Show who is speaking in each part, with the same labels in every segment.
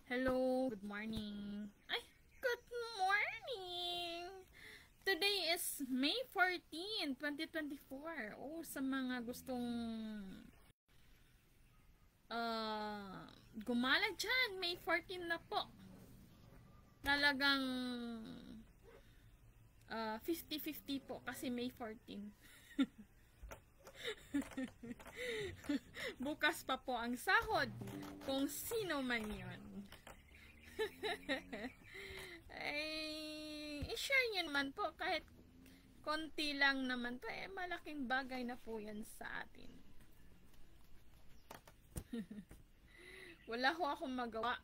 Speaker 1: Hello, good morning. Ay, good morning! Today is May 14, 2024. Oh, sa mga gustong gumala dyan, May 14 na po. Talagang 50-50 po kasi May 14. Bukas pa po ang sahod kung sino man yun. Ay, i-share nyo naman po kahit konti lang naman po, malaking bagay na po yan sa atin. Wala ho akong magawa.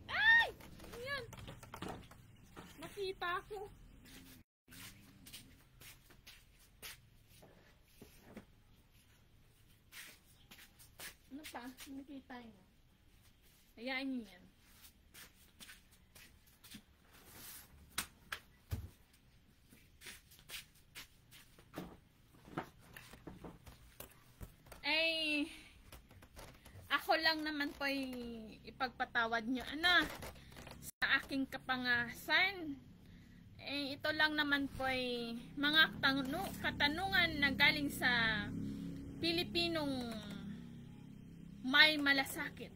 Speaker 1: Ay! Yan! Nakita ko. Ano pa? Nakita nyo. Hayaan nyo yan. Ay, ako lang naman po ipagpatawad nyo. Ano? Sa aking kapangasan. Ito lang naman po mga katanungan na galing sa Pilipinong may malasakit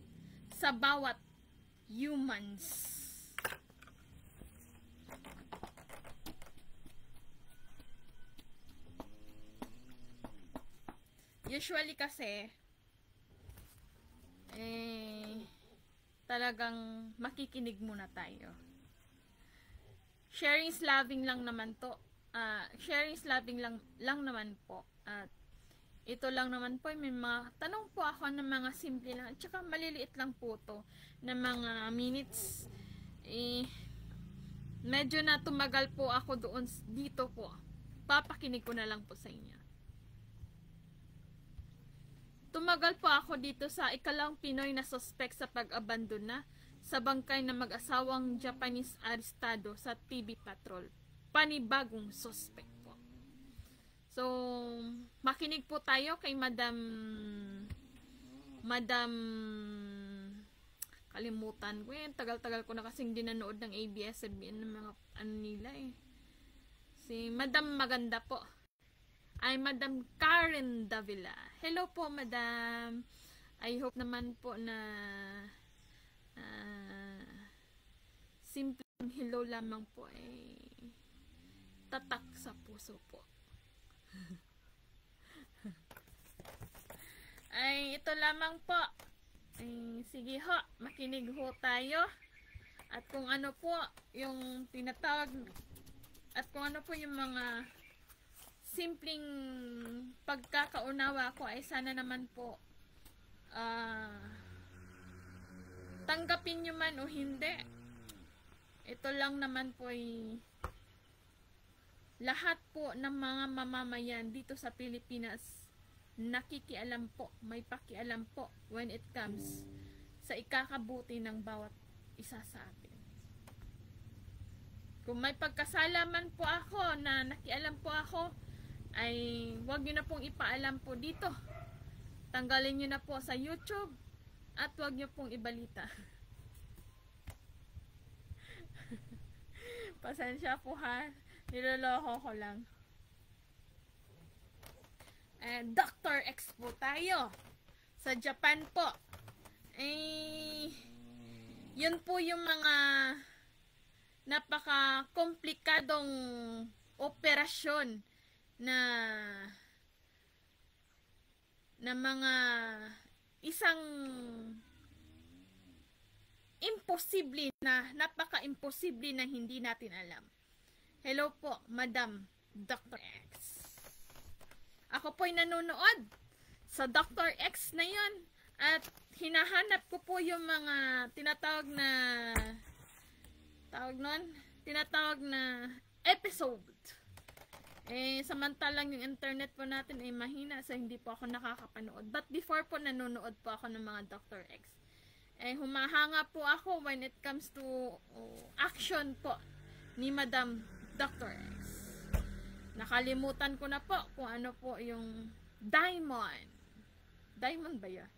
Speaker 1: sa bawat humans. Usually kasi talagang makikinig muna tayo. Sharing is loving lang naman to. Sharing is loving lang naman po. At ito lang naman po, may mga tanong po ako ng mga simple lang. At saka maliliit lang po to na mga minutes. Medyo na tumagal po ako doon dito po. Papakinig ko na lang po sa inyo. Tumagal po ako dito sa ikalang Pinoy na suspect sa pag-abandona sa bangkay na mag-asawang Japanese arestado sa TV Patrol. Panibagong suspect po. So, makinig po tayo kay Madam kalimutan ko yan. Tagal-tagal ko na kasing dinanood ng ABS-CBN ng mga ano nila Si Madam Maganda po. Ay Madam Karen Davila. Hello po, Madam. I hope naman po na simpleng hello lamang po tatak sa puso po. Ay, ito lamang po. Sige ho, makinig ho tayo. At kung ano po yung tinatawag at kung ano po yung mga simpleng pagkakaunawa ko ay sana naman po tanggapin nyo man o hindi. Ito lang naman po lahat po ng mga mamamayan dito sa Pilipinas nakikialam po, may pakialam po when it comes sa ikakabuti ng bawat isa sa atin. Kung may pagkasalaman po ako na nakialam po ako, ay huwag nyo na pong ipaalam po dito. Tanggalin nyo na po sa YouTube at huwag nyo pong ibalita. Pasensya po ha, niloloko ko lang. Dr. X po tayo sa Japan po. Yun po yung mga napaka-komplikadong operasyon na mga isang imposible na napaka-imposible na hindi natin alam. Hello po, Madam Dr. X. Ako po'y nanonood sa Dr. X na yon at hinahanap ko po yung mga tinatawag na episode. Samantalang yung internet po natin ay mahina, so hindi po ako nakakapanood. But before po, nanonood po ako ng mga Dr. X. Humahanga po ako when it comes to action po ni Madam Dr. X. Nakalimutan ko na po kung ano po yung diamond. Diamond ba yun?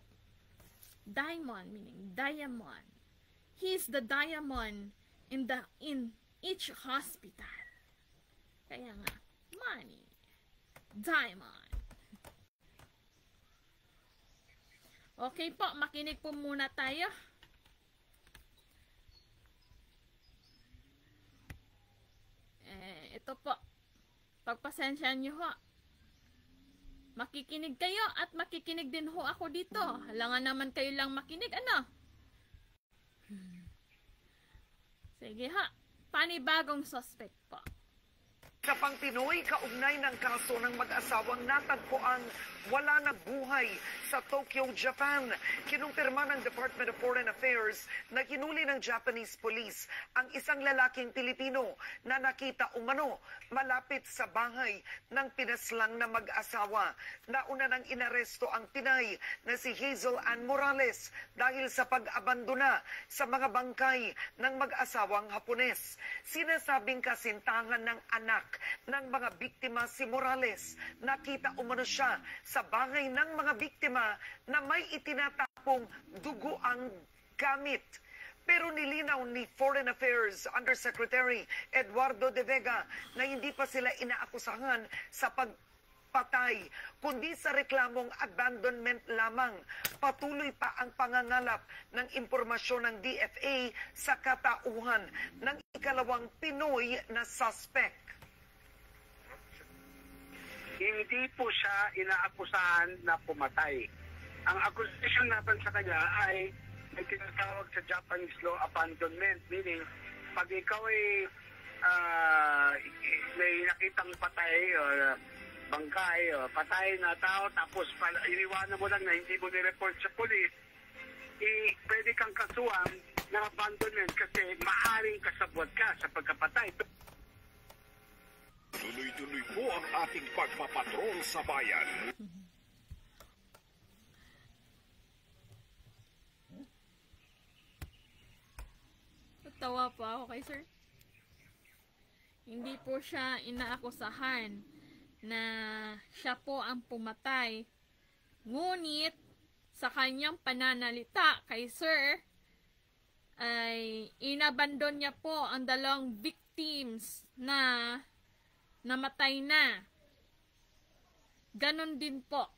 Speaker 1: Diamond, meaning diamond. He's the diamond in each hospital. Kaya nga, money. Diamond. Okay po, makinig po muna tayo. Ito po. Pagpasensyahan nyo ho. Makikinig kayo at makikinig din ho ako dito. Halangan naman kayo lang makinig, ano? Sige ha. Panibagong suspect po.
Speaker 2: Sa pang Pinoy, kaugnay ng kaso ng mag-asawang natagpuan wala na buhay sa Tokyo, Japan. Kinumpirma ng Department of Foreign Affairs na hinuli ng Japanese police ang isang lalaking Pilipino na nakita umano malapit sa bahay ng pinaslang na mag-asawa. Nauna nang inaresto ang Pinay na si Hazel Ann Morales dahil sa pag-abandona sa mga bangkay ng mag-asawang Hapones. Sinasabing kasintahan ng anak ng mga biktima si Morales. Nakita umano siya sa bahay ng mga biktima na may itinatapong duguang gamit. Pero nilinaw ni Foreign Affairs Undersecretary Eduardo De Vega na hindi pa sila inaakusahan sa pagpatay, kundi sa reklamong abandonment lamang. Patuloy pa ang pangangalap ng impormasyon ng DFA sa katauhan ng ikalawang Pinoy na suspect.
Speaker 3: Hindi po siya inaakusahan na pumatay. Ang accusation natin sa kanya ay may tinatawag sa Japanese law abandonment, meaning pag ikaw ay may nakitang patay o bangkay o patay na tao tapos iniwanan mo lang na hindi mo nireport sa police, pwede kang kasuhan ng abandonment kasi maaaring kasabwat ka sa pagkapatay.
Speaker 4: Tuloy-tuloy po ang ating pagpapatrol sa bayan.
Speaker 1: Tawa po ako kay sir. Hindi po siya inaakusahan na siya po ang pumatay. Ngunit sa kanyang pananalita kay sir ay inabandon niya po ang dalawang victims na namatay na. Ganon din po.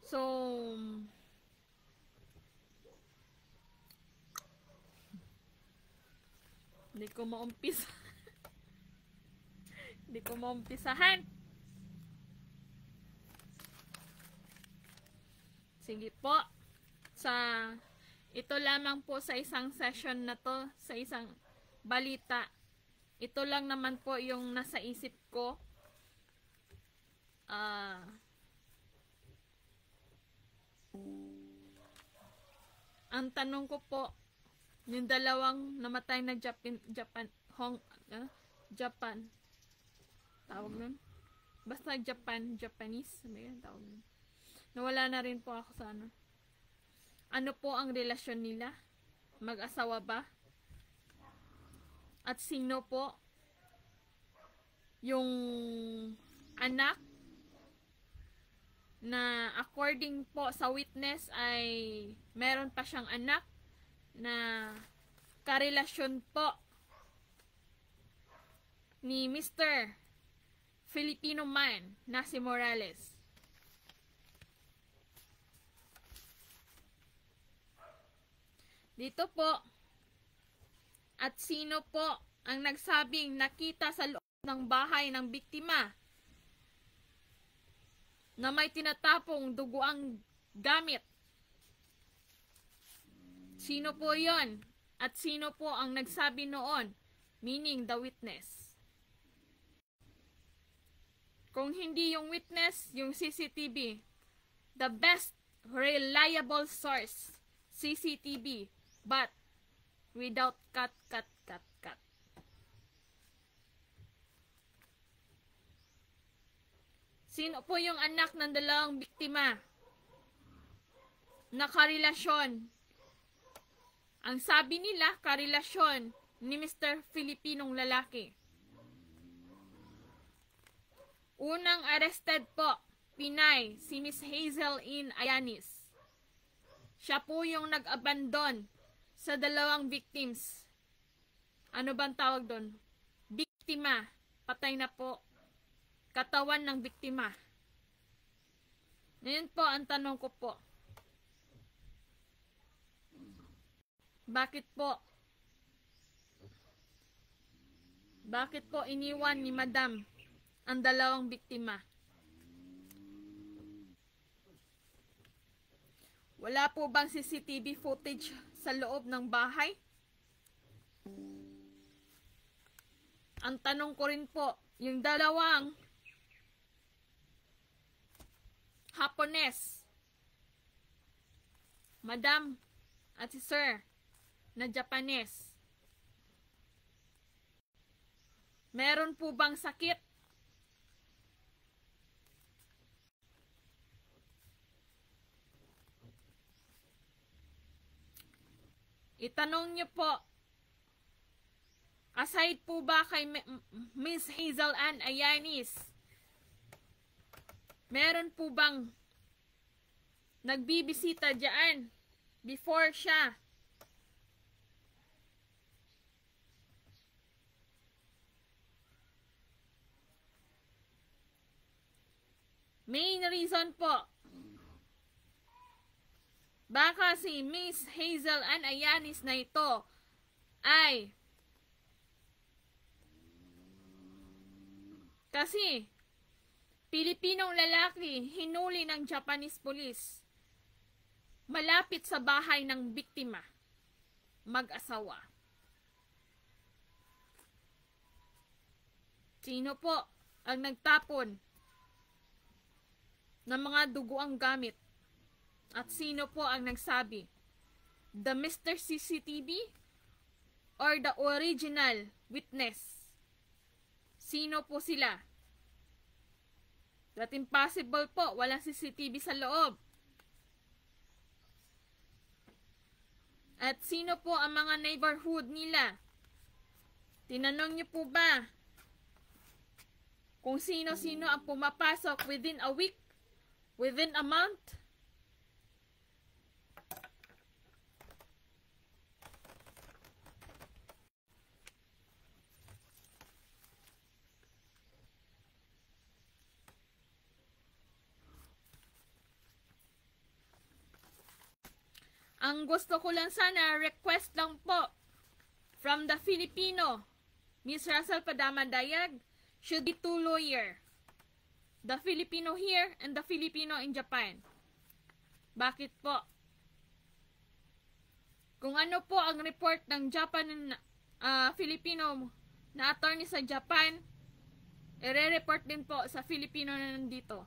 Speaker 1: So, hindi ko maumpisa. Hindi ko maumpisahan. Sige po. Ito lamang po sa isang session na to, sa isang balita. Ito lang naman po yung nasa isip ko. Ang tanong ko po, yung dalawang namatay na Japan, tawag nun? Basta Japanese, sabi yan, tawag nun. Nawala na rin po ako sa ano. Ano po ang relasyon nila? Mag-asawa ba? At sino po yung anak na according po sa witness ay meron pa siyang anak na karelasyon po ni Mr. Filipino man na si Morales. Dito po, at sino po ang nagsabing nakita sa loob ng bahay ng biktima na may tinatapong duguang gamit? Sino po yon? At sino po ang nagsabi noon? Meaning the witness. Kung hindi yung witness, yung CCTV. The best reliable source, CCTV. But without cut. Sino po yung anak ng dalawang biktima? Nakarelasyon. Ang sabi nila, karelasyon ni Mr. Filipinong lalaki. Unang arrested po, Pinay, si Miss Hazel Ann Ayanis. Siya po yung nag-abandon sa dalawang victims. Ano bang tawag doon? Biktima. Patay na po. Katawan ng biktima. Ngayon po, ang tanong ko po. Bakit po? Bakit po iniwan ni Madam ang dalawang biktima? Wala po bang CCTV footage sa loob ng bahay? Ang tanong ko rin po, yung dalawang Hapones, Madam at si Sir na Japanese, meron po bang sakit? Itanong niyo po, aside po ba kay Miss Hazel Ann Ayanis, meron po bang nagbibisita dyan before siya? Main reason po, baka si Miss Hazel Ann Ayanis na ito ay kasi Pilipinong lalaki hinuli ng Japanese police malapit sa bahay ng biktima, mag-asawa. Sino po ang nagtapon ng mga duguang gamit? At sino po ang nagsabi? The Mr. CCTV or the original witness? Sino po sila? That impossible po, walang CCTV sa loob. At sino po ang mga neighborhood nila? Tinanong niyo po ba kung sino-sino ang pumapasok within a week? Within a month? Ang gusto ko lang sana, request lang po from the Filipino, Miss Russell Padama Dayag, should be two lawyer. The Filipino here and the Filipino in Japan. Bakit po? Kung ano po ang report ng Filipino na attorney sa Japan, i-report din po sa Filipino na nandito.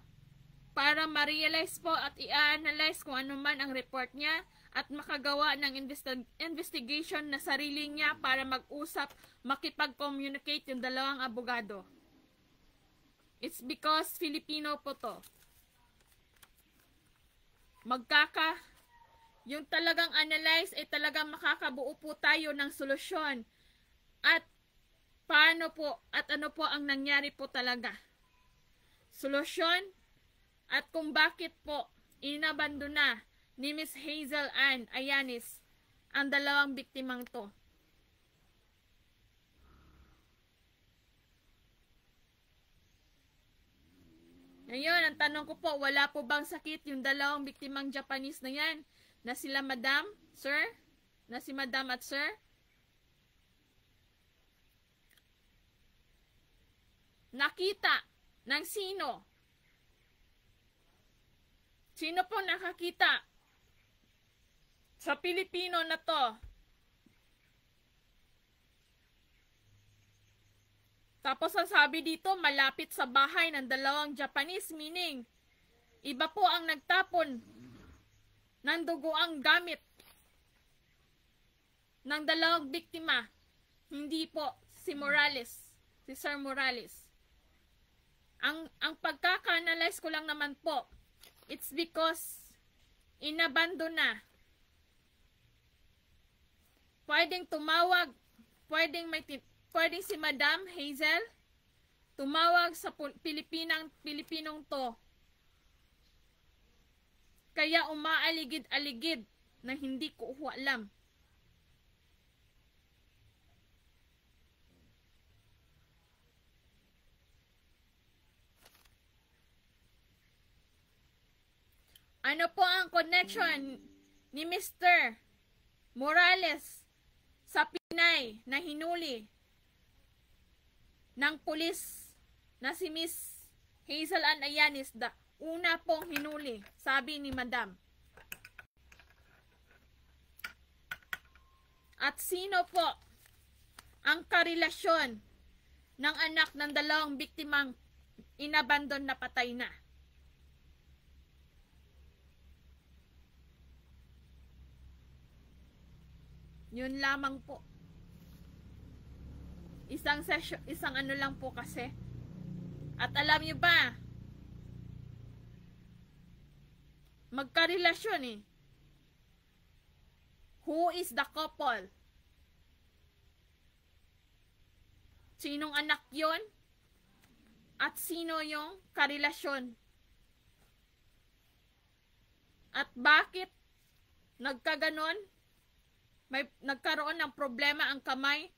Speaker 1: Para ma-realize po at i-analyze kung ano man ang report niya at makagawa ng investigation na sarili niya para mag-usap, makipag-communicate yung dalawang abogado. It's because Filipino po to. Yung talagang analyze ay talagang makakabuo po tayo ng solusyon. At paano po at ano po ang nangyari po talaga. Solusyon at kung bakit po inabandona ni Miss Hazel Ann Ayanis ang dalawang biktimang to. Ngayon, ang tanong ko po, wala po bang sakit yung dalawang biktimang Japanese na yan? Na sila Madam, Sir? Na si Madam at Sir? Nakita ng sino? Sino po nakakita sa Pilipino na to? Tapos ang sabi dito, malapit sa bahay ng dalawang Japanese, meaning, iba po ang nagtapon ng duguang gamit ng dalawang biktima. Hindi po si Morales, si Sir Morales. Ang pagkaka-analyze ko lang naman po, it's because inabandon na. Pwedeng tumawag pwedeng si Madam Hazel tumawag sa Pilipinong to. Kaya umaaligid-aligid na hindi ko alam. Ano po ang connection ni Mr. Morales sa Pinay na hinuli ng pulis na si Miss Hazel Ann Ayanis? Una pong hinuli, sabi ni Madam. At sino po ang karelasyon ng anak ng dalawang biktimang inabandon na patay na? Yun lamang po. Isang ano lang po kasi. At alam niyo ba, magkarelasyon eh. Who is the couple? Sinong anak yon? At sino yung karelasyon? At bakit nagkaganon? Nagkaroon ng problema ang kamay?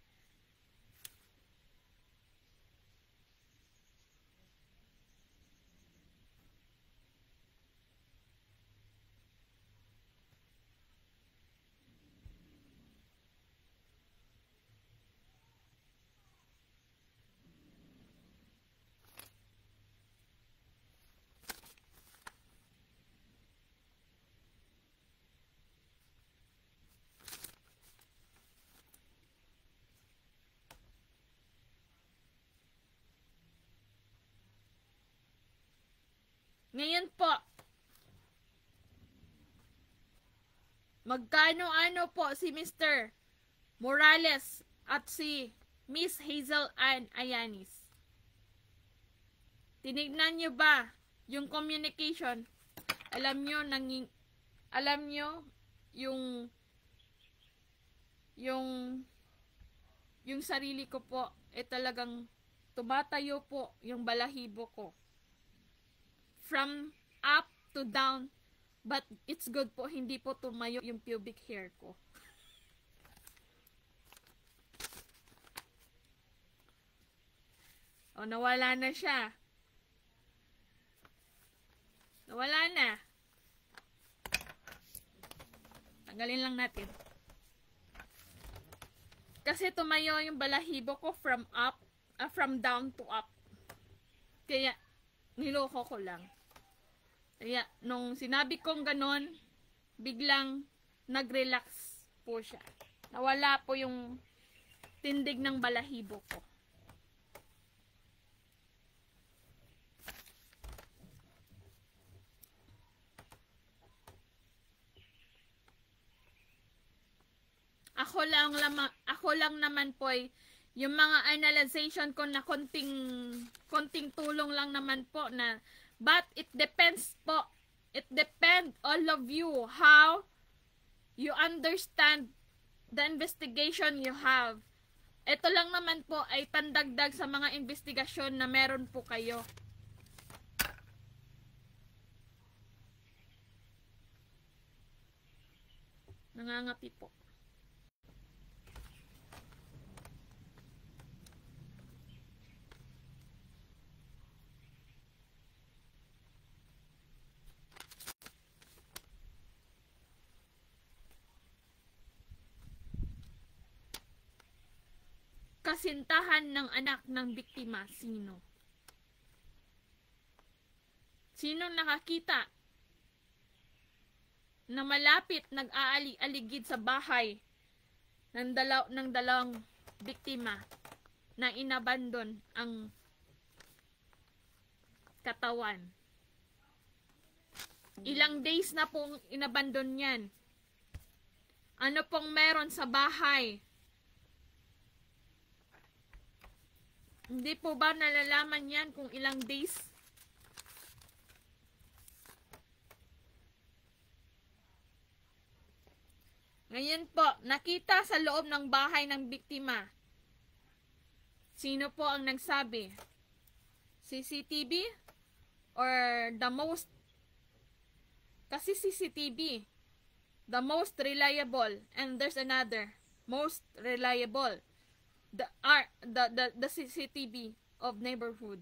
Speaker 1: Ngayon po, magkano-ano po si Mr. Morales at si Miss Hazel Ann Ayanis? Tinignan nyo ba yung communication? Alam nyo yung sarili ko po, talagang tumatayo po yung balahibo ko. From up to down, but it's good po, hindi po tumayo yung pubic hair ko. O, nawala na siya. Nawala na. Tanggalin lang natin. Kasi tumayo yung balahibo ko from down to up. Kaya, niloko ko lang. Kaya, nung sinabi kong ganon, biglang nag-relax po siya. Nawala po yung tindig ng balahibo ko. Ako lang naman po yung mga analyzation ko na konting tulong lang naman po na, but it depends po. It depends all of you how you understand the investigation you have. Ito lang naman po ay pandagdag sa mga investigasyon na meron po kayo. Nangangati po. Kasintahan ng anak ng biktima, sino? Sinong nakakita na malapit nag-aali-aligid sa bahay ng dalawang biktima na inabandon ang katawan? Ilang days na pong inabandon yan. Ano pong meron sa bahay? Hindi po ba nalalaman yan kung ilang days? Ngayon po, nakita sa loob ng bahay ng biktima Sino po ang nagsabi? CCTV? Or the most? Kasi CCTV, the most reliable, and there's another most reliable, the CCTV of neighborhood,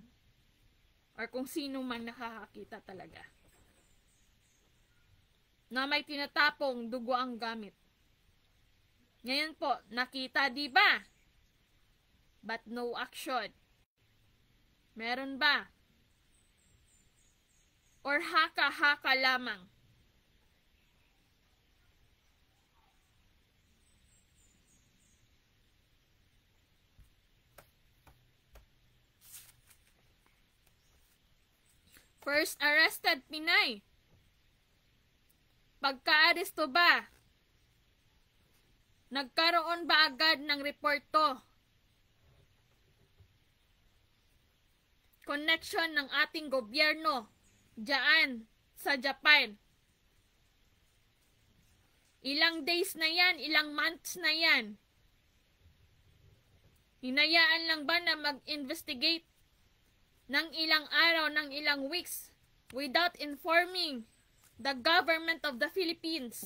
Speaker 1: or kung sino man nakakakita talaga na may tinatapong dugo ang gamit. Ngayon po, nakita, di ba? But no action. Meron ba? Or haka-haka lamang? First arrested Pinay. Pagka-aresto ba? Nagkaroon ba agad ng report to? Connection ng ating gobyerno diyan sa Japan. Ilang days na yan, ilang months na yan. Hinayaan lang ba na mag-investigate ng ilang araw, ng ilang weeks without informing the government of the Philippines?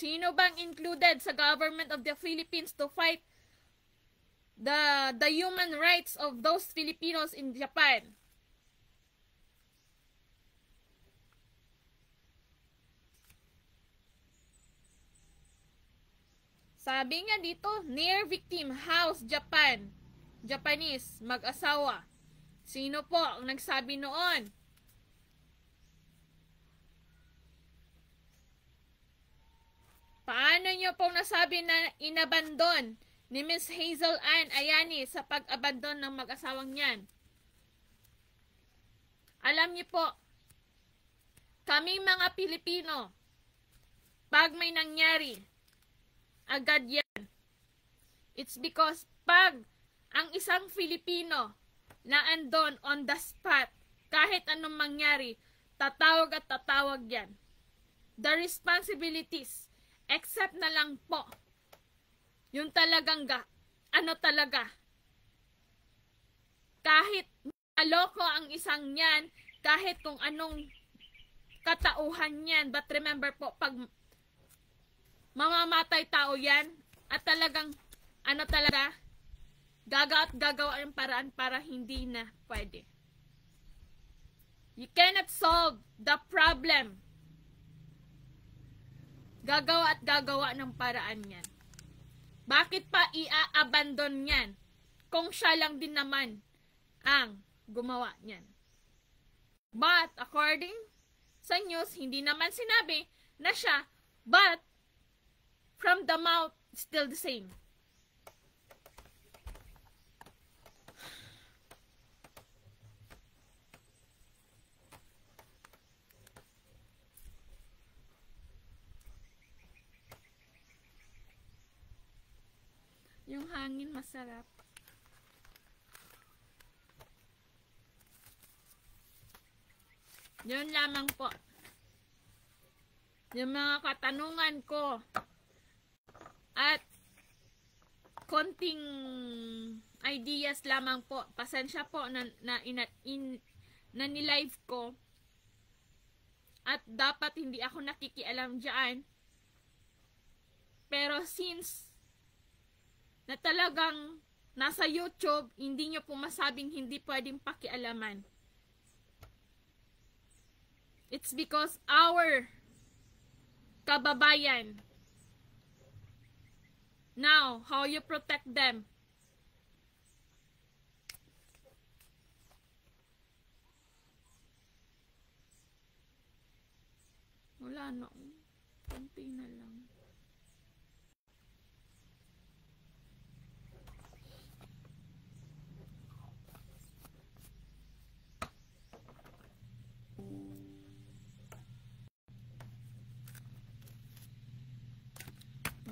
Speaker 1: Sino bang included sa government of the Philippines to fight the human rights of those Filipinos in Japan? Sabi nga dito, near victim house, Japan. Japanese, mag-asawa. Sino po ang nagsabi noon? Paano nyo pong nasabi na inabandon ni Miss Hazel Ann Ayani sa pag-abandon ng mag-asawang yan? Alam niyo po, kaming mga Pilipino, pag may nangyari, agad yan. It's because pag ang isang Filipino na andon on the spot, kahit anong mangyari, tatawag at tatawag yan. The responsibilities, except na lang po, yung talagang kahit aloko ang isang yan, kahit kung anong katauhan yan, but remember po, pag mamamatay tao yan, at talagang, gagawa ang paraan para hindi na pwede. You cannot solve the problem. Gagawa ng paraan yan. Bakit pa i-abandon yan kung siya lang din naman ang gumawa niyan? But according sa news, hindi naman sinabi na siya, but from the mouth, still the same. Yung hangin masarap. Yun lamang po. Yung mga katanungan ko at konting ideas lamang po. Pasensya po na nilive ko. At dapat hindi ako nakikialam dyan. Pero since na talagang nasa YouTube, hindi nyo po masabing hindi pwedeng pakialaman. It's because our kababayan, now, how you protect them? Wala na. Kunti na lang.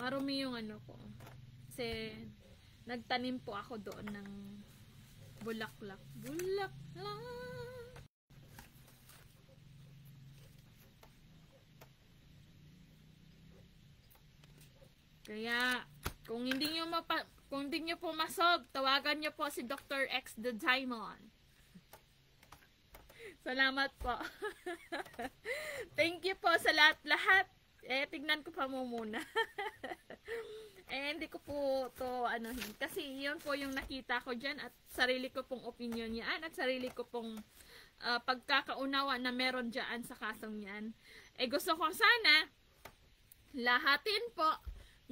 Speaker 1: Marumi yung ano ko. Kasi nagtanim po ako doon ng bulaklak. Bulaklak! Kaya kung Kung di nyo po masolve, tawagan nyo po si Dr. X the Diamond. Salamat po. Thank you po sa lahat-lahat. Tignan ko pa mo muna. Hindi ko po to anuhin. Kasi yun po yung nakita ko dyan at sarili ko pong opinion yan at sarili ko pong pagkakaunawa na meron dyan sa kasong yan. Gusto ko sana lahatin po.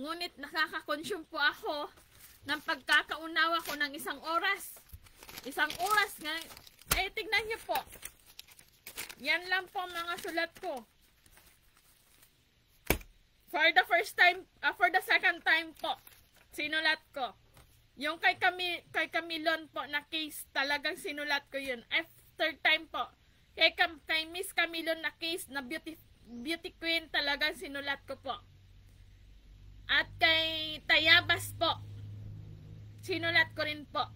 Speaker 1: Ngunit nakaka-consume po ako ng pagkakaunawa ko ng 1 oras. 1 oras nga. Tignan nyo po. Yan lang po mga sulat ko. For the second time po, sinulat ko. Yung kay Camilon po na case, talagang sinulat ko yun. Third time po, kay Miss Camilon na case na beauty queen, talagang sinulat ko po. At kay Tayabas po, sinulat ko rin po.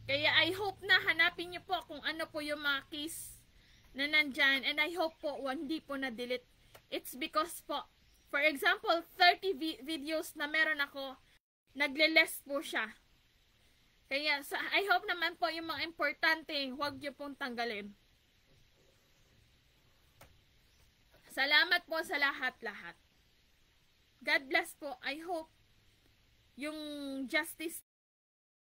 Speaker 1: Kaya I hope na hanapin niyo po kung ano po yung mga case na nandyan. And I hope po hindi po na-delete. It's because po, for example, 30 videos na meron ako, nagle-less po siya. Kaya I hope naman po yung mga importante, huwag niyo pong tanggalin. Salamat po sa lahat-lahat. God bless po. I hope yung justice